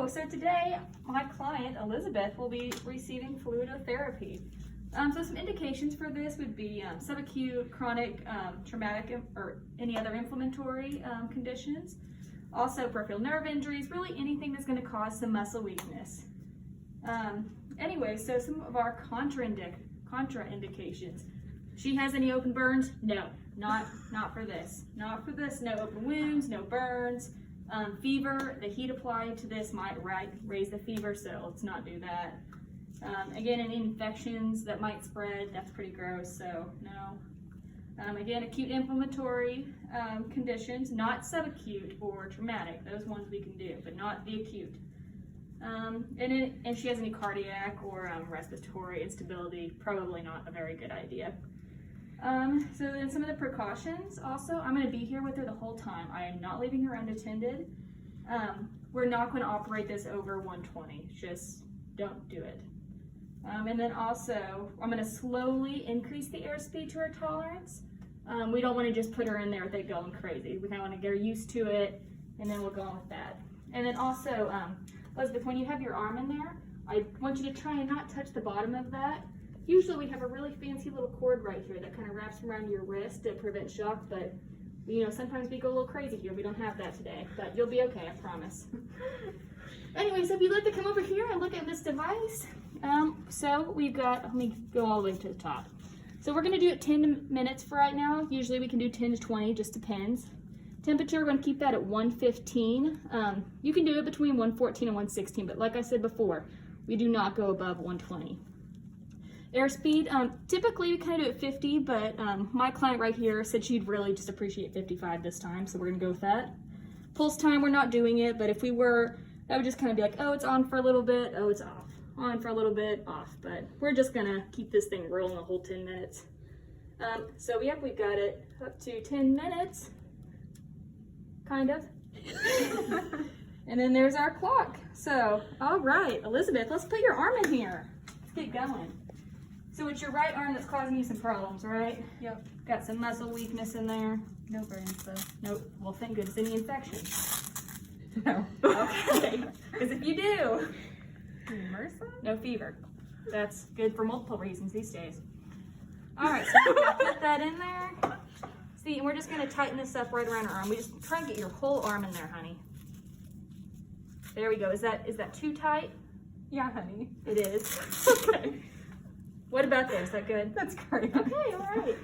Hello, so today my client Elizabeth will be receiving fluidotherapy. So some indications for this would be subacute, chronic, traumatic, or any other inflammatory conditions. Also peripheral nerve injuries, really anything that's going to cause some muscle weakness. Anyway, so some of our contraindications. She has any open burns? No, not for this. Not for this, no open wounds, no burns. Fever, the heat applied to this might raise the fever, so let's not do that. Again, any infections that might spread, that's pretty gross, so no. Again, acute inflammatory conditions, not subacute or traumatic. Those ones we can do, but not the acute. And if she has any cardiac or respiratory instability, probably not a very good idea. So then some of the precautions also, I'm going to be here with her the whole time. I am not leaving her unattended. We're not going to operate this over 120. Just don't do it. And then also, I'm going to slowly increase the airspeed to her tolerance. We don't want to just put her in there with it going crazy. We kind of want to get her used to it, and then we'll go on with that. And then also, Elizabeth, when you have your arm in there, I want you to try and not touch the bottom of that. Usually we have a really fancy little cord right here that kind of wraps around your wrist to prevent shock, but you know, sometimes we go a little crazy here. We don't have that today, but you'll be okay, I promise. Anyway, so if you'd like to come over here and look at this device, so we've got, let me go all the way to the top. So we're gonna do it 10 minutes for right now. Usually we can do 10 to 20, just depends. Temperature, we're gonna keep that at 115. You can do it between 114 and 116, but like I said before, we do not go above 120. Airspeed, typically we kind of do it 50, but my client right here said she'd really just appreciate 55 this time, so we're gonna go with that. Pulse time, we're not doing it, but if we were, that would just kind of be like, oh, it's on for a little bit, oh, it's off. On for a little bit, off, but we're just gonna keep this thing rolling the whole 10 minutes. So yep, we've got it up to 10 minutes, kind of. And then there's our clock. So, all right, Elizabeth, let's put your arm in here. Let's get going. So it's your right arm that's causing you some problems, right? Yep. Got some muscle weakness in there. No burns though. Nope. Well, thank goodness. Any infections? No. Okay. Because if you do, MRSA? no fever. That's good for multiple reasons these days. All right, so we're gonna put that in there. See, and we're just gonna tighten this up right around her arm. We just try and get your whole arm in there, honey. There we go. Is that too tight? Yeah, honey. It is. Okay. What about there? Is that good? That's great. Okay, all right.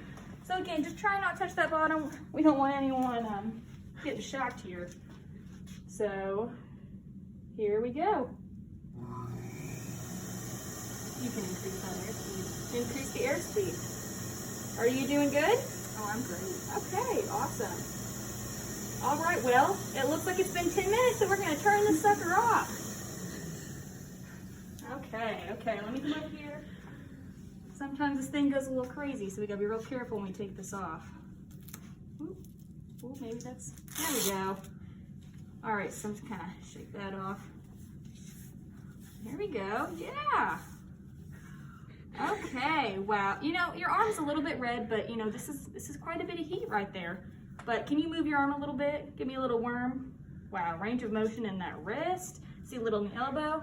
So again, just try not to touch that bottom. We don't want anyone getting shocked here. So here we go. You can increase that airspeed. Increase the airspeed. Are you doing good? Oh, I'm great. Okay, awesome. All right, well, it looks like it's been 10 minutes, so we're gonna turn this sucker off. Okay, let me come over here. Sometimes this thing goes a little crazy, so we gotta be real careful when we take this off. Ooh, maybe that's, there we go. All right, so I'm just kind of shake that off. There we go, yeah. Okay, wow. You know, your arm's a little bit red, but you know, this is quite a bit of heat right there. But can you move your arm a little bit? Give me a little worm. Wow, range of motion in that wrist. See a little in the elbow.